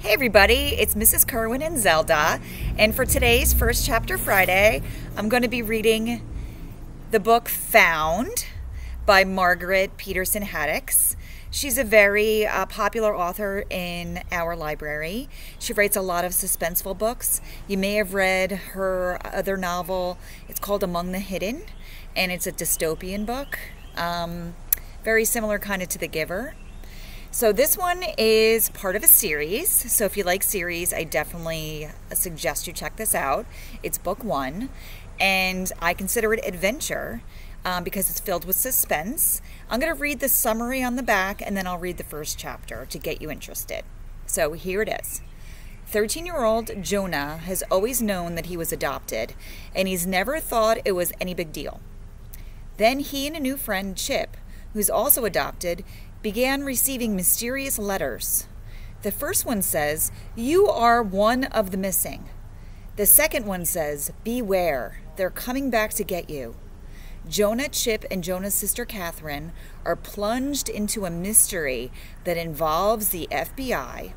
Hey everybody, it's Mrs. Kerwin and Zelda, and for today's First Chapter Friday, I'm going to be reading the book Found by Margaret Peterson Haddix. She's a very popular author in our library. She writes a lot of suspenseful books. You may have read her other novel. It's called Among the Hidden, and it's a dystopian book. Very similar kind of to The Giver. So this one is part of a series. So if you like series, I definitely suggest you check this out. It's book one, and I consider it adventure because it's filled with suspense. I'm going to read the summary on the back, and then I'll read the first chapter to get you interested. So here it is. 13-year-old Jonah has always known that he was adopted, and he's never thought it was any big deal. Then he and a new friend, Chip, who's also adopted, began receiving mysterious letters. The first one says, "You are one of the missing." The second one says, "Beware, they're coming back to get you." Jonah, Chip, and Jonah's sister Catherine are plunged into a mystery that involves the FBI,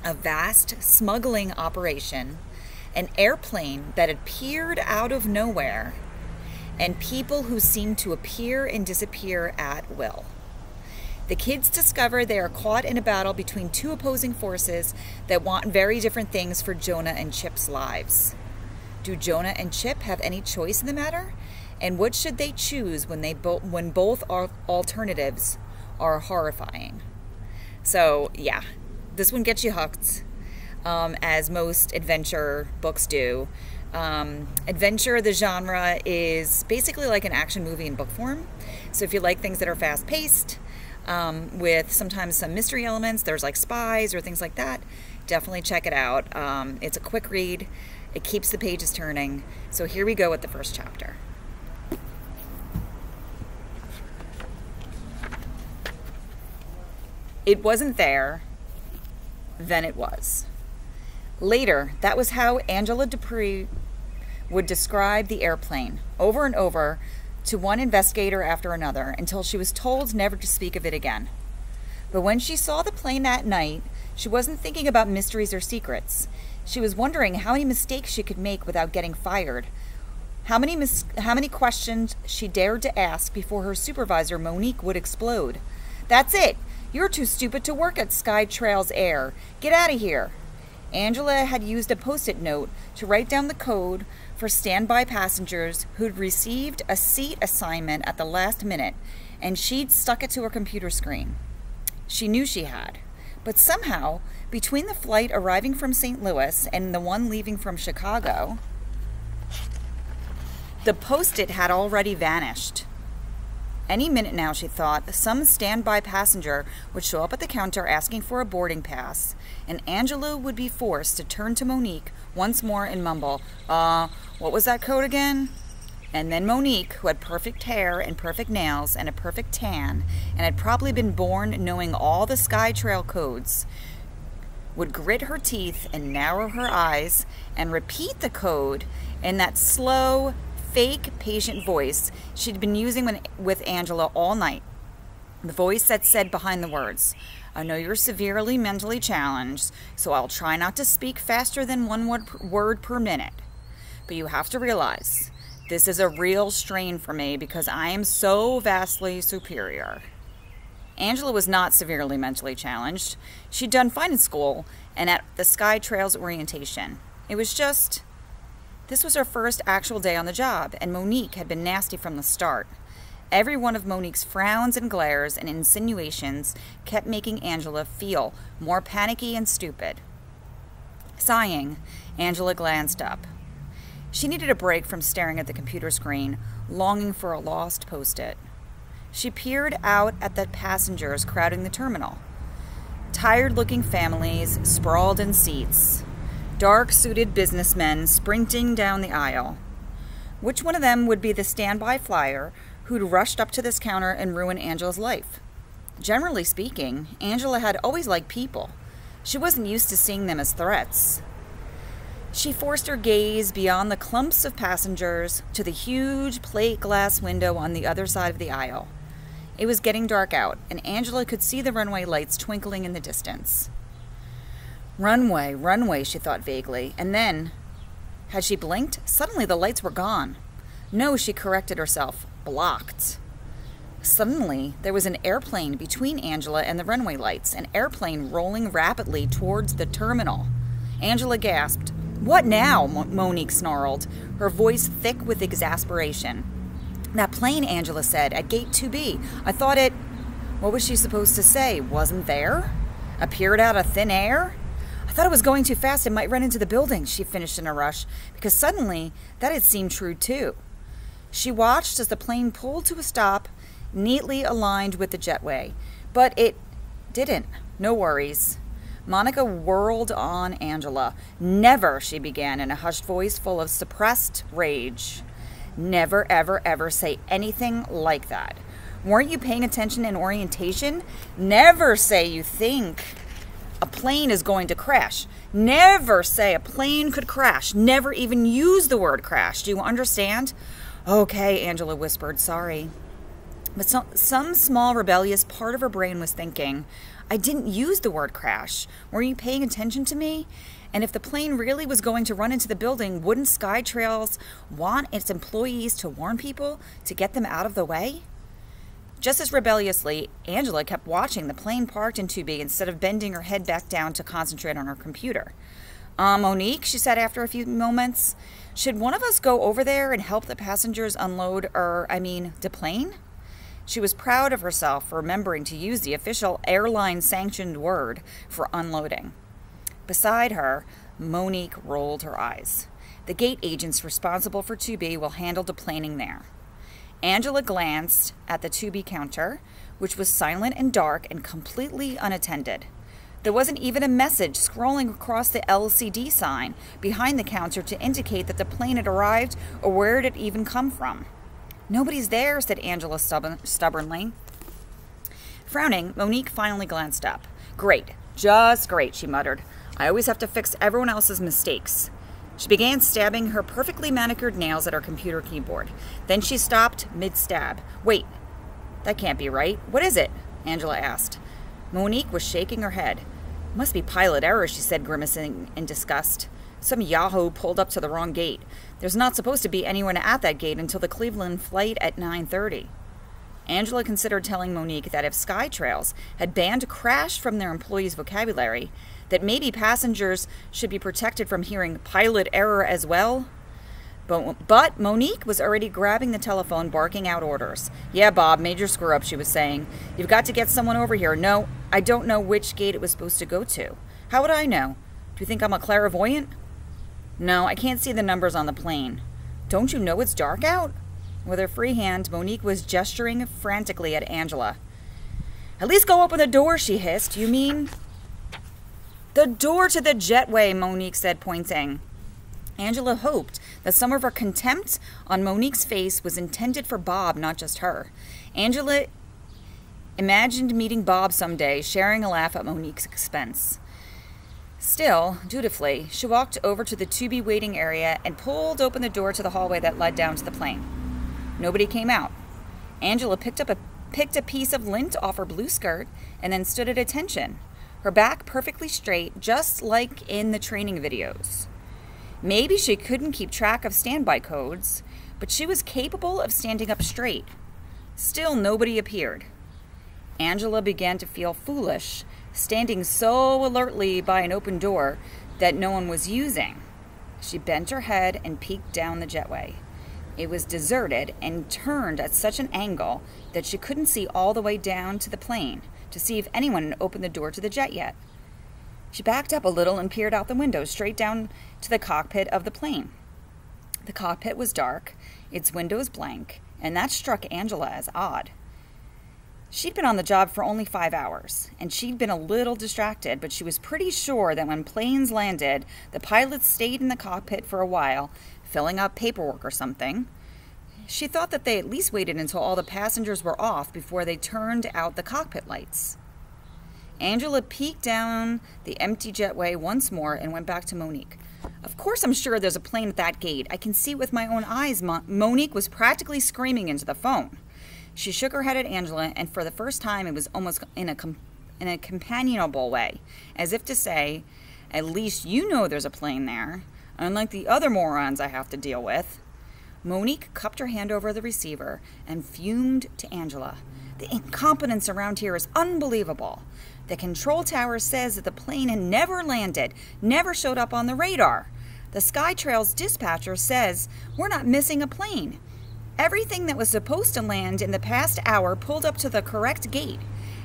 a vast smuggling operation, an airplane that appeared out of nowhere, and people who seem to appear and disappear at will. The kids discover they are caught in a battle between two opposing forces that want very different things for Jonah and Chip's lives. Do Jonah and Chip have any choice in the matter? And what should they choose when both alternatives are horrifying? So yeah, this one gets you hooked, as most adventure books do. Adventure, the genre, is basically like an action movie in book form. So if you like things that are fast-paced, with sometimes some mystery elements, there's like spies or things like that, definitely check it out. It's a quick read. It keeps the pages turning. So here we go with the first chapter. It wasn't there, then it was. Later, that was how Angela Dupree would describe the airplane over and over to one investigator after another until she was told never to speak of it again. But when she saw the plane that night, she wasn't thinking about mysteries or secrets. She was wondering how many mistakes she could make without getting fired, how many questions she dared to ask before her supervisor, Monique, would explode. "That's it! You're too stupid to work at Sky Trails Air. Get out of here!" Angela had used a Post-it note to write down the code for standby passengers who'd received a seat assignment at the last minute, and she'd stuck it to her computer screen. She knew she had. But somehow, between the flight arriving from St. Louis and the one leaving from Chicago, the Post-it had already vanished. Any minute now, she thought, some standby passenger would show up at the counter asking for a boarding pass, and Angela would be forced to turn to Monique once more and mumble, what was that code again?" And then Monique, who had perfect hair and perfect nails and a perfect tan, and had probably been born knowing all the Sky Trail codes, would grit her teeth and narrow her eyes and repeat the code in that slow, fake, patient voice she'd been using with Angela all night. The voice that said behind the words, "I know you're severely mentally challenged, so I'll try not to speak faster than one word per minute. But you have to realize, this is a real strain for me because I am so vastly superior." Angela was not severely mentally challenged. She'd done fine in school and at the Sky Trails orientation. It was just, this was her first actual day on the job, and Monique had been nasty from the start. Every one of Monique's frowns and glares and insinuations kept making Angela feel more panicky and stupid. Sighing, Angela glanced up. She needed a break from staring at the computer screen, longing for a lost Post-it. She peered out at the passengers crowding the terminal. Tired-looking families sprawled in seats. Dark-suited businessmen sprinting down the aisle. Which one of them would be the standby flyer who'd rushed up to this counter and ruined Angela's life? Generally speaking, Angela had always liked people. She wasn't used to seeing them as threats. She forced her gaze beyond the clumps of passengers to the huge plate glass window on the other side of the aisle. It was getting dark out, and Angela could see the runway lights twinkling in the distance. Runway, runway, she thought vaguely, and then, had she blinked? Suddenly the lights were gone. No, she corrected herself. Blocked. Suddenly, there was an airplane between Angela and the runway lights, an airplane rolling rapidly towards the terminal. Angela gasped. "What now?" Monique snarled, her voice thick with exasperation. "That plane," Angela said, "at gate 2B. I thought it—" What was she supposed to say? Wasn't there? Appeared out of thin air? "I thought it was going too fast and might run into the building," she finished in a rush, because suddenly that had seemed true too. She watched as the plane pulled to a stop, neatly aligned with the jetway. But it didn't. No worries. Monica whirled on Angela. "Never," she began in a hushed voice full of suppressed rage. "Never, ever, ever say anything like that. Weren't you paying attention in orientation? Never say you think a plane is going to crash. Never say a plane could crash. Never even use the word crash. Do you understand?" "Okay," Angela whispered. "Sorry." But some small rebellious part of her brain was thinking, "I didn't use the word crash. Were you paying attention to me? And if the plane really was going to run into the building, wouldn't SkyTrails want its employees to warn people to get them out of the way?" Just as rebelliously, Angela kept watching the plane parked in 2B instead of bending her head back down to concentrate on her computer. Monique," she said after a few moments, "should one of us go over there and help the passengers unload the plane?" She was proud of herself for remembering to use the official airline-sanctioned word for unloading. Beside her, Monique rolled her eyes. "The gate agents responsible for 2B will handle deplaning there." Angela glanced at the 2B counter, which was silent and dark and completely unattended. There wasn't even a message scrolling across the LCD sign behind the counter to indicate that the plane had arrived or where it had even come from. "Nobody's there," said Angela stubbornly. Frowning, Monique finally glanced up. "Great, just great," she muttered. "I always have to fix everyone else's mistakes." She began stabbing her perfectly manicured nails at her computer keyboard. Then she stopped mid-stab. "Wait, that can't be right. What is it?" Angela asked. Monique was shaking her head. "Must be pilot error," she said, grimacing in disgust. "Some yahoo pulled up to the wrong gate. There's not supposed to be anyone at that gate until the Cleveland flight at 9:30. Angela considered telling Monique that if SkyTrails had banned crash from their employees' vocabulary, that maybe passengers should be protected from hearing pilot error as well. But Monique was already grabbing the telephone, barking out orders. "Yeah, Bob, major screw-up," she was saying. "You've got to get someone over here. No, I don't know which gate it was supposed to go to. How would I know? Do you think I'm a clairvoyant?" "No, I can't see the numbers on the plane." "Don't you know it's dark out?" With her free hand, Monique was gesturing frantically at Angela. "At least go open the door," she hissed. "You mean—" "The door to the jetway," Monique said, pointing. Angela hoped that some of her contempt on Monique's face was intended for Bob, not just her. Angela imagined meeting Bob someday, sharing a laugh at Monique's expense. Still, dutifully, she walked over to the 2B waiting area and pulled open the door to the hallway that led down to the plane. Nobody came out. Angela picked a piece of lint off her blue skirt and then stood at attention, her back perfectly straight, just like in the training videos. Maybe she couldn't keep track of standby codes, but she was capable of standing up straight. Still, nobody appeared. Angela began to feel foolish, standing so alertly by an open door that no one was using. She bent her head and peeked down the jetway. It was deserted and turned at such an angle that she couldn't see all the way down to the plane to see if anyone had opened the door to the jet yet. She backed up a little and peered out the window straight down to the cockpit of the plane. The cockpit was dark, its windows blank, and that struck Angela as odd. She'd been on the job for only 5 hours, and she'd been a little distracted, but she was pretty sure that when planes landed, the pilots stayed in the cockpit for a while, filling out paperwork or something. She thought that they at least waited until all the passengers were off before they turned out the cockpit lights. Angela peeked down the empty jetway once more and went back to Monique. "Of course I'm sure there's a plane at that gate. I can see it with my own eyes." Monique was practically screaming into the phone. She shook her head at Angela, and for the first time it was almost in a companionable way, as if to say, At least you know there's a plane there, unlike the other morons I have to deal with. Monique cupped her hand over the receiver and fumed to Angela. The incompetence around here is unbelievable. The control tower says that the plane had never landed, never showed up on the radar. The SkyTrails dispatcher says we're not missing a plane. Everything that was supposed to land in the past hour pulled up to the correct gate,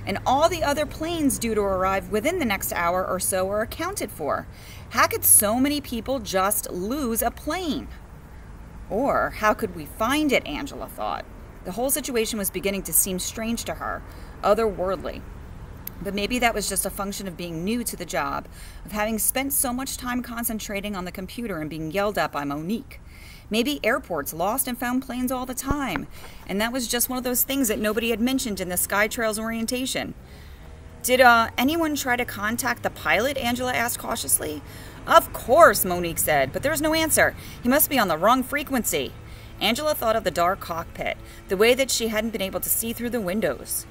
and all the other planes due to arrive within the next hour or so are accounted for. How could so many people just lose a plane? Or how could we find it, Angela thought. The whole situation was beginning to seem strange to her, otherworldly. But maybe that was just a function of being new to the job, of having spent so much time concentrating on the computer and being yelled at by Monique. Maybe airports lost and found planes all the time, and that was just one of those things that nobody had mentioned in the SkyTrails orientation. Did anyone try to contact the pilot? Angela asked cautiously. Of course, Monique said, but there's no answer. He must be on the wrong frequency. Angela thought of the dark cockpit, the way that she hadn't been able to see through the windows.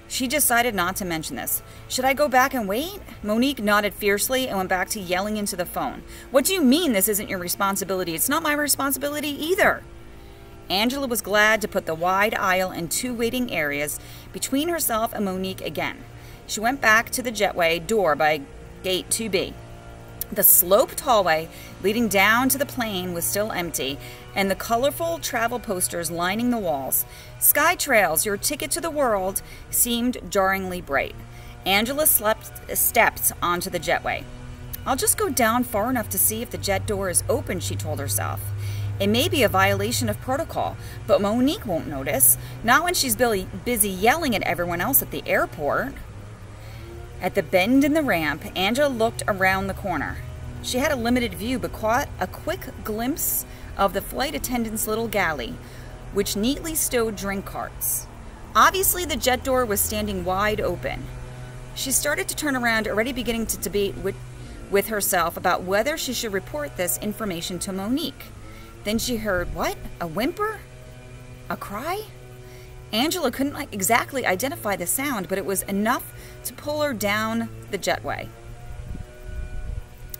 She decided not to mention this. Should I go back and wait? Monique nodded fiercely and went back to yelling into the phone. What do you mean this isn't your responsibility? It's not my responsibility either. Angela was glad to put the wide aisle and 2 waiting areas between herself and Monique again. She went back to the jetway door by gate 2B. The sloped hallway leading down to the plane was still empty, and the colorful travel posters lining the walls, SkyTrails, your ticket to the world, seemed jarringly bright. Angela stepped onto the jetway. I'll just go down far enough to see if the jet door is open, she told herself. It may be a violation of protocol, but Monique won't notice, not when she's busy yelling at everyone else at the airport. At the bend in the ramp, Angela looked around the corner. She had a limited view, but caught a quick glimpse of the flight attendant's little galley, which neatly stowed drink carts. Obviously, the jet door was standing wide open. She started to turn around, already beginning to debate with herself about whether she should report this information to Monique. Then she heard, what? A whimper? A cry? Angela couldn't exactly identify the sound, but it was enough to pull her down the jetway.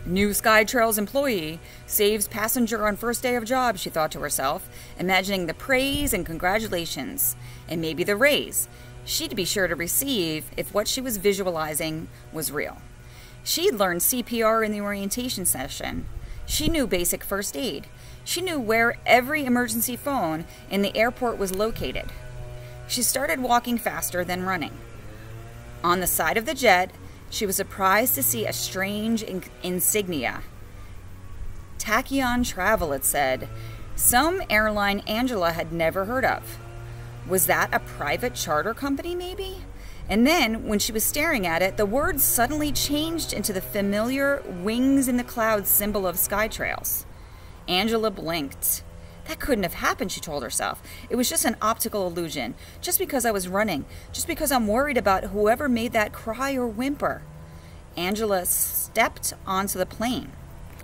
New SkyTrails employee saves passenger on first day of job, she thought to herself, imagining the praise and congratulations, and maybe the raise she'd be sure to receive if what she was visualizing was real. She'd learned CPR in the orientation session. She knew basic first aid. She knew where every emergency phone in the airport was located. She started walking faster than running. On the side of the jet, she was surprised to see a strange insignia. Tachyon Travel, it said. Some airline Angela had never heard of. Was that a private charter company, maybe? And then, when she was staring at it, the words suddenly changed into the familiar wings in the clouds symbol of SkyTrails. Angela blinked. That couldn't have happened, she told herself. It was just an optical illusion. Just because I was running. Just because I'm worried about whoever made that cry or whimper. Angela stepped onto the plane.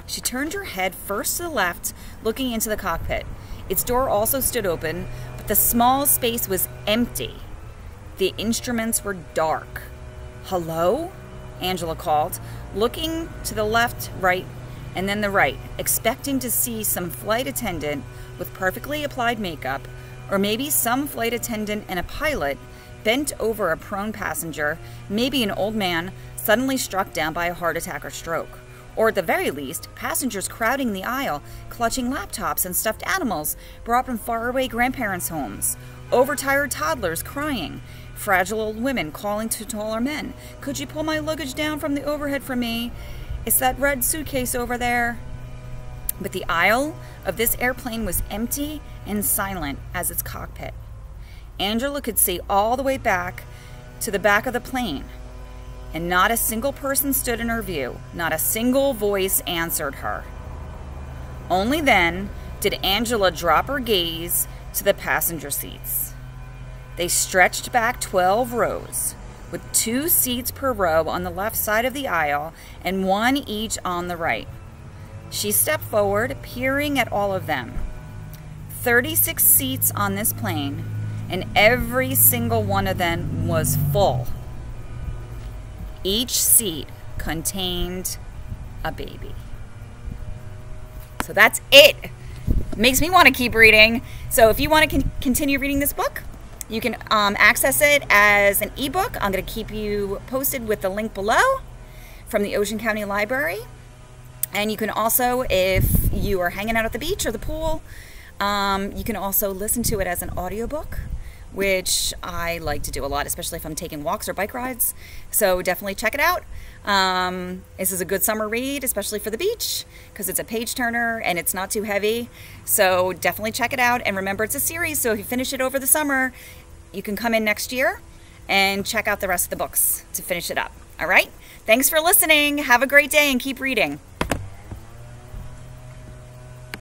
She turned her head first to the left, looking into the cockpit. Its door also stood open, but the small space was empty. The instruments were dark. Hello? Angela called, looking to the left, right, and then the right, expecting to see some flight attendant with perfectly applied makeup, or maybe some flight attendant and a pilot bent over a prone passenger, maybe an old man suddenly struck down by a heart attack or stroke. Or at the very least, passengers crowding the aisle, clutching laptops and stuffed animals brought from faraway grandparents' homes, overtired toddlers crying, fragile old women calling to taller men, "Could you pull my luggage down from the overhead for me? It's that red suitcase over there." But the aisle of this airplane was empty and silent as its cockpit. Angela could see all the way back to the back of the plane, and not a single person stood in her view. Not a single voice answered her. Only then did Angela drop her gaze to the passenger seats. They stretched back 12 rows, with 2 seats per row on the left side of the aisle and 1 each on the right. She stepped forward, peering at all of them. 36 seats on this plane, and every single one of them was full. Each seat contained a baby. So that's it. Makes me want to keep reading. So if you want to continue reading this book, you can access it as an ebook. I'm going to keep you posted with the link below from the Ocean County Library. And you can also, if you are hanging out at the beach or the pool, you can also listen to it as an audiobook, which I like to do a lot, especially if I'm taking walks or bike rides. So definitely check it out. This is a good summer read, especially for the beach, because it's a page turner and it's not too heavy. So definitely check it out. And remember, it's a series, so if you finish it over the summer, you can come in next year and check out the rest of the books to finish it up. All right? Thanks for listening. Have a great day and keep reading.